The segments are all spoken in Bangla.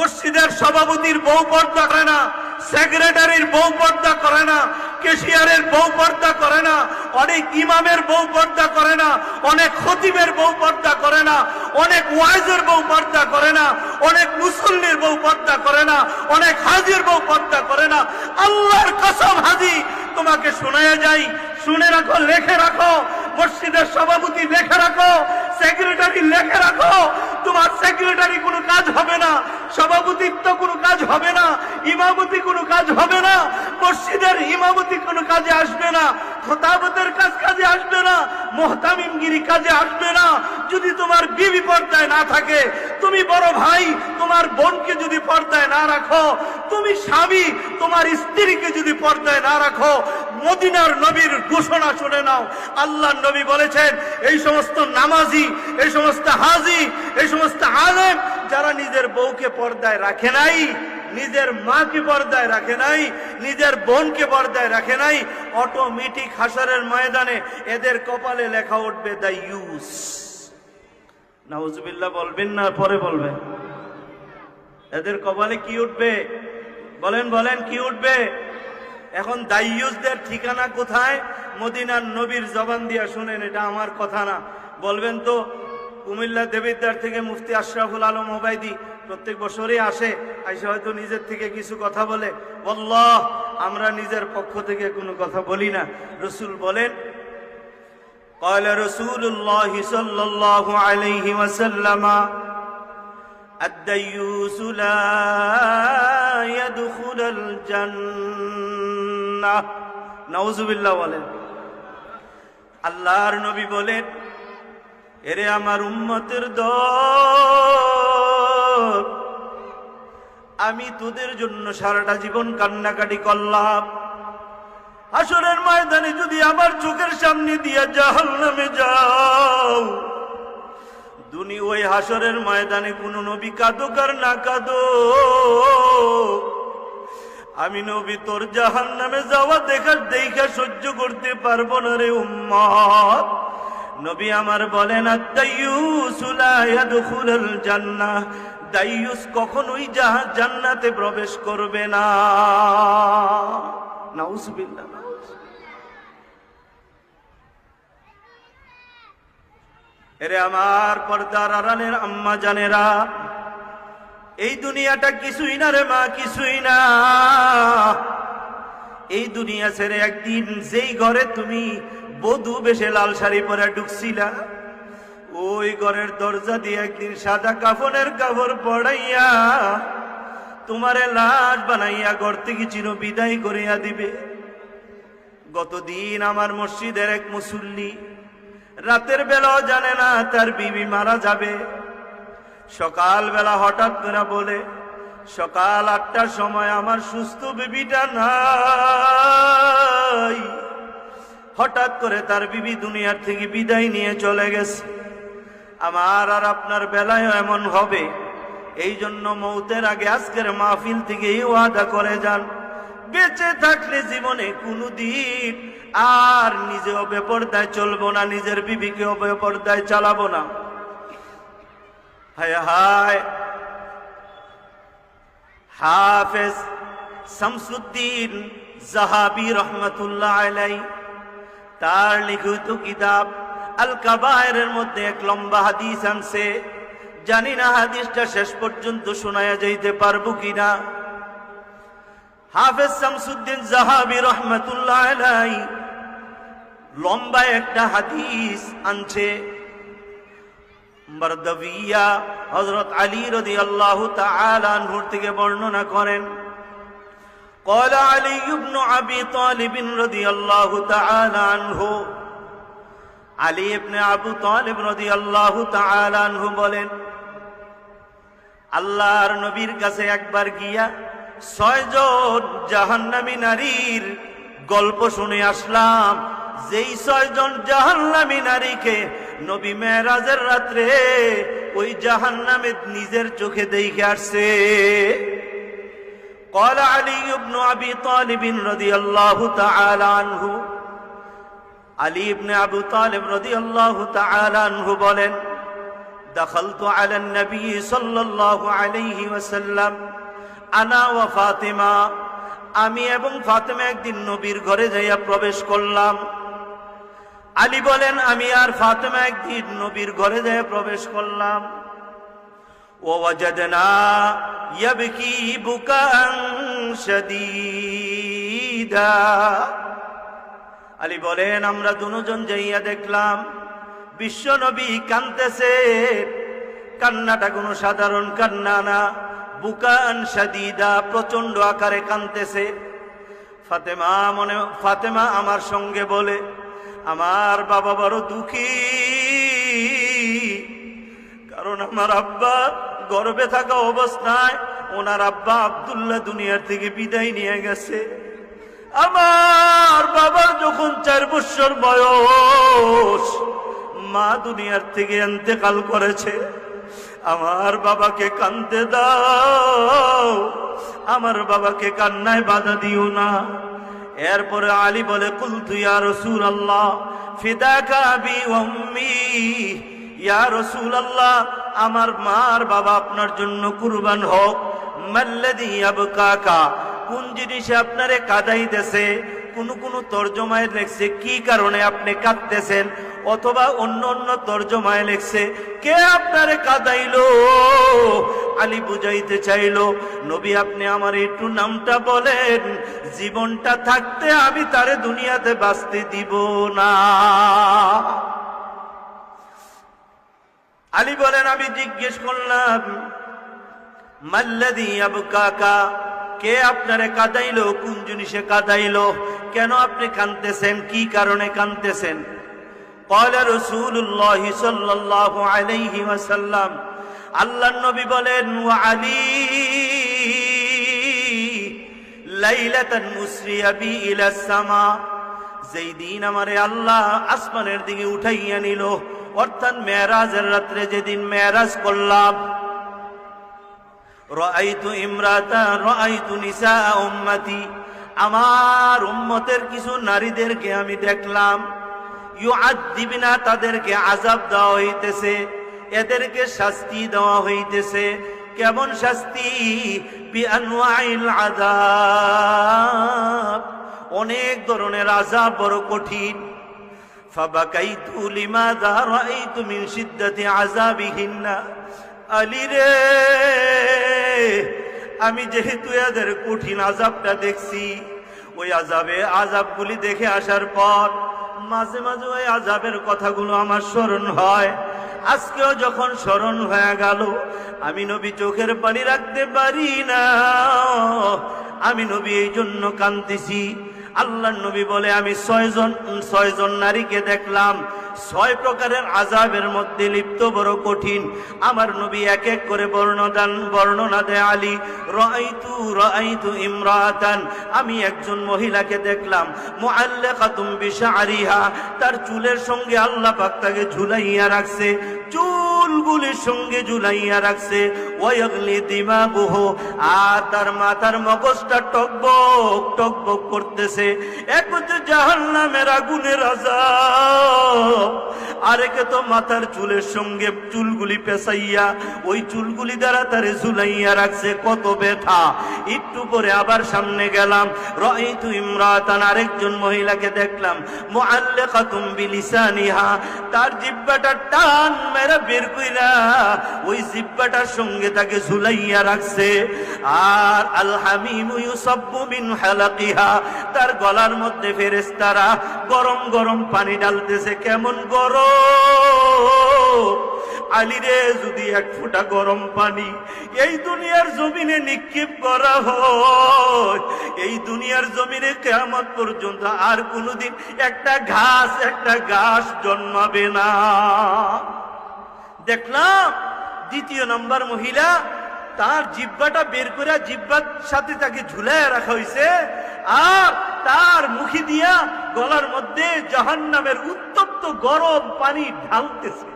মসজিদের সভাপতির বউ পর্দা করে না, সেক্রেটারির বউ পর্দা করে না, ক্যাশিয়ারের বউ পর্দা করে না, অনেক ইমামের বউ পর্দা করে না, অনেক খতিবের বউ পর্দা করে না, অনেক ওয়াইজের বউ পর্দা করে না, অনেক মুসল্লির বউ পর্দা করে না, অনেক হাজির বউ পর্দা করে না। আল্লাহর কসম হাজি, তোমাকে শোনায়া যাই, শুনে রাখো, লেখে রাখো, মসজিদের সভাপতি লেখে রাখো, সেক্রেটারি লেখে রাখো, তোমার সেক্রেটারি কোনো কাজ হবে না, সভাপতিত্ব কোনো কাজ হবে না, ইমামতি কোনো কাজ হবে না, মসজিদের ইমামতি কোনো কাজে আসবে না, খতাবতের কাজে আসবে না, মুহতামিমগিরি কাজে আসবে না। যদি তোমার বিবি পর্দায় না থাকে, তুমি বড় ভাই তোমার বোনকে যদি পর্দায় না রাখো, তুমি স্বামী তোমার স্ত্রীকে যদি পর্দায় না রাখো, মদিনার নবীর ঘোষণা শুনে নাও। আল্লাহর নবী বলেছেন, এই সমস্ত নামাজি, এই সমস্ত হাজি, এই সমস্ত আলেম যারা নিজের বউকে পর্দায় রাখে নাই, নিজের মাকে পর্দায় রাখে নাই, নিজের বোনকে পর্দায় রাখে নাই, অটোমেটিক হাসরের ময়দানে এদের কপালে লেখা উঠবে দাইয়ুস। নাউজুবিল্লাহ বলবেন না, পরে বলবেন। এদের কপালে কি উঠবে? বলেন বলেন, কি উঠবে? এখন দাইয়ুসদের ঠিকানা কোথায়? মদিনার নবীর জবান দিয়া শুনেন, এটা আমার কথা না। বলবেন তো কুমিল্লা দেবিদ্বার থেকে মুফতি আশরাফুল আলম ওবাইদি প্রত্যেক বছরই আসে, আইসা হয়তো নিজের থেকে কিছু কথা বলে। আল্লাহ, আমরা নিজের পক্ষ থেকে কোনো কথা বলি না। রসুল বলেন, قال رسول الله صلى الله عليه وسلم الديوس لا يدخل الجنة। নাউজুবিল্লাহ বলেন। আল্লাহর নবী বলেন, এরে আমার উম্মতের দল, আমি তোদের জন্য সারাটা জীবন কান্নাকাটি করলাম, হাসরের ময়দানে যদি আমার চোখের সামনে দিয়া জাহান্নামে যাও, দুনি ওই হাসরের ময়দানে কোন নবী কাঁদুক আর না কাঁদুক, আমি নবী তোর জাহান্নামে যাওয়া দেখা সহ্য করতে পারবো না রে উম্মত। নবী আমার বলেন, আদ-দাইয়ুস লা ইয়াদখুলুল জান্নাহ, দাইয়ুস কখনোই জান্নাতে প্রবেশ করবে না। নাউজুবিল্লাহ। এরে আমার পর্দার আড়ালের আম্মা জানেরা, এই দুনিয়াটা কিছুই না রে মা, কিছুই না। এই দুনিয়া ছেড়ে একদিন যেই ঘরে তুমি বধূ বেশে লাল শাড়ি পরে ঢুকছিলা, ওই ঘরের দরজা দিয়ে একদিন সাদা কাফনের কাপড় পড়াইয়া তোমারে লাশ বানাইয়া ঘর থেকে চির বিদায় করিয়া দিবে। গতদিন আমার মসজিদের এক মুসল্লি রাতের বেলাও জানে না তার বিবি মারা যাবে। সকাল বেলা হঠাৎ করে বলে, সকাল 8টার সময় আমার সুস্থ বিবিটা নাই। হঠাৎ করে তার বিবি দুনিয়ার থেকে বিদায় নিয়ে চলে গেছে। আমার আর আপনার বেলায় এমন হবে। এই জন্য মৌতের আগে আজকের মাহফিল থেকে ওয়াদা করে যান, বেঁচে থাকলে জীবনে কোনদিন আর নিজেও বেপরদায় চলবো না, নিজের বিবিকেও বেপরদায় চালাবো না। হায় হায়, হাফেজ শামসুদ্দিন জাহাবি রহমতুল্লাহ আলাইহি তার লিখিত কিতাব আল কাবায়েরের মধ্যে এক লম্বা হাদিস আনছে। জানি না হাদিসটা শেষ পর্যন্ত শোনায়া যাইতে পারবো কিনা। হাফেজ শামসুদ্দিন জাহাবি রহমতুল্লাহ আলাইহি লম্বা একটা হাদিস আনছে। বারদাবিয়া হযরত আলী রাদিয়াল্লাহু তাআলা আনহু থেকে বর্ণনা করেন, قال علي بن ابي طالب رضي الله تعالى عنه, আলী ইবনে আবু তালিব রাদিয়াল্লাহু তাআলা আনহু বলেন, আল্লাহর নবীর কাছে একবার গিয়া 6 জন জাহান্নামী নারীর গল্প শুনে আসলাম। যেই 6 জন জাহান্নামী নারীকে নবী মেরাজের রাত্রে ওই জাহান্নামে নিজের চোখে দেখে আসছে। قال علي بن ابي طالب رضي الله تعالى عنه, আলী ইবনে আবু তালিব রাদিয়াল্লাহু তাআলা আনহু বলেন, دخلت على النبي صلى الله عليه وسلم আনা ওয়া ফাতিমা, আমি এবং ফাতেমা একদিন নবীর ঘরে যাইয়া প্রবেশ করলাম। আলী বলেন আমি আর ফাতেমা একদিন নবীর ঘরে যাইয়া প্রবেশ করলাম। ওয়াজাদনা ইয়াবকি বুকান শাদীদা, আলী বলেন আমরা দুজন যাইয়া দেখলাম বিশ্ব নবী কাঁদতেছে। কান্নাটা কোনো সাধারণ কান্না না, বুকান শাদীদা, প্রচন্ড আকারে কাঁদতেছে। ফাতেমা আমার সঙ্গে বলে আমার বাবা বড় দুঃখী, কারণ আমার আব্বা গর্ভে থাকা অবস্থায় ওনার আব্বা আব্দুল্লাহ দুনিয়ার থেকে বিদায় নিয়ে গেছে। আমার বাবার যখন 4 বছর বয়স মা দুনিয়ার থেকে ইন্তেকাল করেছে। আমার বাবাকে কাঁদতে দাও, আমার বাবাকে কান্নায় বাধা দিও না। এরপরে আলী বলে কুলতু ইয়া রাসূলুল্লাহ ফিদাকা আবি ওয়া উম্মি, ইয়া রাসূলুল্লাহ আমার মা আর বাবা আপনার জন্য কুরবান হোক। মাল্লাযী ইয়াবকাকা, কোন জিনিসে আপনারে কাঁদাইতেছে? কোন তরজমায় লেখছে কি কারণে আপনি কাঁদতেছেন, অথবা অন্য অন্য তরজমায় লেখছে কে আপনারে কাঁদাইলো। আলী বুঝাইতে চাইলো নবী আপনি আমার একটু নামটা বলেন, জীবনটা থাকতে আমি তারে দুনিয়াতে বাঁচতে দিব না। আলী বলেন আমি জিজ্ঞেস করলাম মাল্লাযী ইয়াবকাকা, কে আপনারে কাঁদাইলো, কোন জিনিসে কাঁদাইলো, কেন আপনি কাঁদতেছেন, কি কারণে কাঁদতেছেন? ক্বালা রাসূলুল্লাহ সাল্লাল্লাহু আলাইহি ওয়াসাল্লাম, আল্লাহর নবী বলেন ওয়া আলী লাইলাতান মুসরিয়া বি ইলা সামা, যেই দিন আমারে আল্লাহ আসমানের দিকে উঠাইয়া নিল, অর্থাৎ মেরাজের রাত্রে যেদিন মেরাজ করলাম। রাআইতু ইমরাতান রাআইতু নিসা উম্মতি, আমার উম্মতের কিছু নারীদেরকে আমি দেখলাম ইউআযিবনা, তাদেরকে আযাব দেওয়া হইতেছে, এদেরকে শাস্তি দেওয়া হইতেছে। কেমন শাস্তি? বিআনওয়াইল আযাব, অনেক ধরনের আযাব, বড় কঠিন। ফাবাকাইতু লিমাযা রাআইতু মিন শিদ্দাতি আযাবিহিন্না, আলী রে আমি যেহেতু এদের কঠিন আযাবটা দেখছি, ওই আযাবগুলি দেখে আসার পর মাঝে মাঝে ওই আযাবের কথাগুলো আমার স্মরণ হয়। আজকেও যখন স্মরণ হয়ে গেল আমি নবী চোখের পানি রাখতে পারি না, আমি নবী এই জন্য কাঁদতেছি। আল্লাহর নবী বলে আমি 6 জন নারীকে দেখলাম 6 প্রকারের আযাবের মধ্যে লিপ্ত, বড় কঠিন। আমার নবী এক এক করে বর্ণনা দেয়। আলী রাআইতু ইমরাতান, আমি একজন মহিলাকে দেখলাম মুআল্লাকাতুম বিশআরিহা, তার চুলের সঙ্গে আল্লাহ পাক তাকে ঝুলাইয়া রাখছে, চুলগুলির সঙ্গে ঝুলাইয়া রাখছে। ওয়ায়াগলি দিমাগুহু, আর তার মাথার মগজটা টকবক টকবক করতেছে। এক হচ্ছে জাহান্নামের আগুনের আযাব, আরেকে তো মাথার চুলের সঙ্গে চুলগুলি পেঁচাইয়া ওই চুলগুলি দ্বারা তারে ঝুলাইয়া রাখছে, কত ব্যথা। একটু পরে আবার সামনে গেলাম, রাআইতু ইমরাতান, আরেকজন মহিলাকে দেখলাম মুআল্লাকাতুম বিলিসানিহা, তার জিহ্বাটা টান মেরে বের কইরা ওই জিহ্বাটার সঙ্গে তাকে ঝুলাইয়া রাখছে। আর আল হামিমু ইউসাব্বু মিন হালাকিহা, তার গলার মধ্যে ফেরেশতারা গরম গরম পানি ডালতেছে। কেমন গরম! আলী রে, যদি 1 ফোঁটা গরম পানি এই দুনিয়ার জমিনে নিক্ষেপ করা হয়, এই দুনিয়ার জমিনে কিয়ামত পর্যন্ত আর কোনোদিন একটা ঘাস জন্মাবে না। দেখলাম 2 নম্বর মহিলা, তার জিহ্বাটা বের করে জিহ্বার সাথে তাকে ঝুলাইয়া রাখা হয়েছে, আর তার মুখে দিয়া গলার মধ্যে জাহান্নামের উত্তপ্ত গরম পানি ঢালতেছে।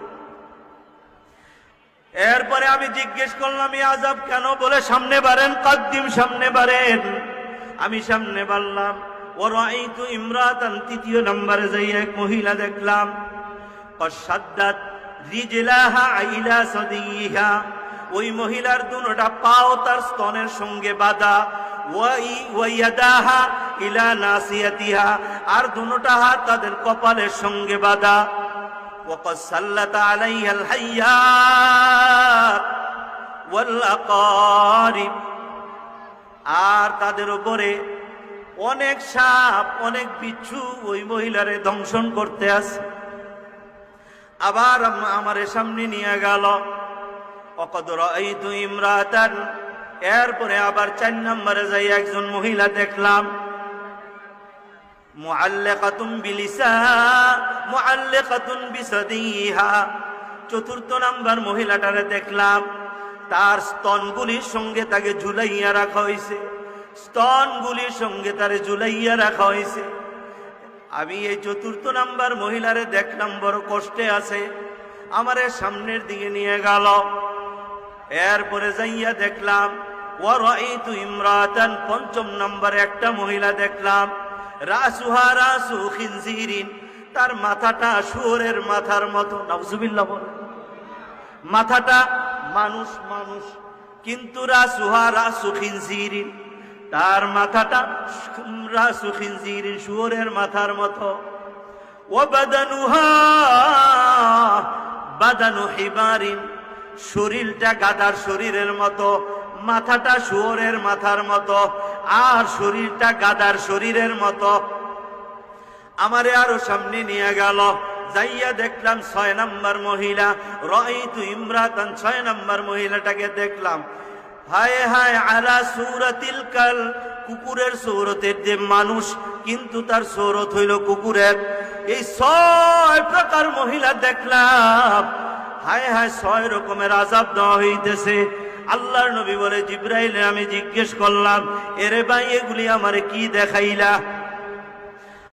এরপরে আমি জিজ্ঞেস করলাম এই আযাব কেন? বলে সামনে বাড়েন, কাদ্দিম, সামনে বাড়েন। আমি সামনে বাড়লাম। ওয়ারাআইতু ইমরাতান, 3 নম্বরে যাই এক মহিলা দেখলাম। কসাদ্দাত রিজলাহা ইলা সাদিহা, ওই মহিলার দুটোটা পাও তার স্তনের সঙ্গে বাঁধা, ওয়াইয়াদাহা ইলা নাসিয়াতিহা, আর দুটোটা হাত তাদের কপালের সঙ্গে বাঁধা। ওয়াকাদ সাল্লাতা আলাইহাল হাইয়াত ওয়াল আকারিব, আর তাদের উপরে অনেক সাপ অনেক বিচ্ছু ওই মহিলারে দংশন করতে আসে। আবার আমার সামনে নিয়ে গেল। ওয়াকাদ রাআইতু ইমরাতান, এরপরে আবার 4 নম্বরে যাই একজন মহিলা দেখলাম। মুআল্লাকাতুন বিলিসা মুআল্লাকাতুন বিসাদিহা, 4র্থ নাম্বার মহিলাটারে দেখলাম তার স্তনগুলির সঙ্গে তাকে ঝুলাইয়া রাখা হয়েছে, স্তনগুলির সঙ্গে তারে ঝুলাইয়া রাখা হয়েছে। আমি এই 4র্থ নাম্বার মহিলারে দেখলাম বড় কষ্টে আছে, আমারে সামনের দিকে নিয়ে গেল। এরপরে যাইয়া দেখলাম ওয়ারাইতু ইমরাতান, 5ম নম্বরে একটা মহিলা দেখলাম। রাসুহা রাসু খিনজিরিন, তার মাথাটা শুয়োরের মাথার মতো। নাউজুবিল্লাহ বলে, মাথাটা মানুষ মানুষ, কিন্তু রাসুহা রাসু খিনজিরিন, তার মাথাটা রাসু খিনজিরিন, শুয়োরের মাথার মতো। ওয়া বাদানুহা বাদানু হিমারিন, শরীরটা গাধার শরীরের মতো, মাথাটা শুয়োরের মাথার মতো, আর শরীরটা গাধার শরীরের মতো। আমারে আরো সামনে নিয়ে গেল, যাইয়া দেখলাম 6 নম্বর মহিলা। রাআইতু ইমরাতান, 6 নম্বর মহিলাটাকে দেখলাম। হায় হায় আলা সূরাতিল কাল, কুকুরের সূরতের যে মানুষ, কিন্তু তার সূরত হইল কুকুরের। এই 6 প্রকার মহিলা দেখলাম। হায় হায়, 6 রকমের আযাব দেওয়া হইতেছে। আল্লাহর নবী বলে, জিবরাইল আমি জিজ্ঞেস করলাম, এরে ভাই এগুলি আমারে কি দেখাইলা?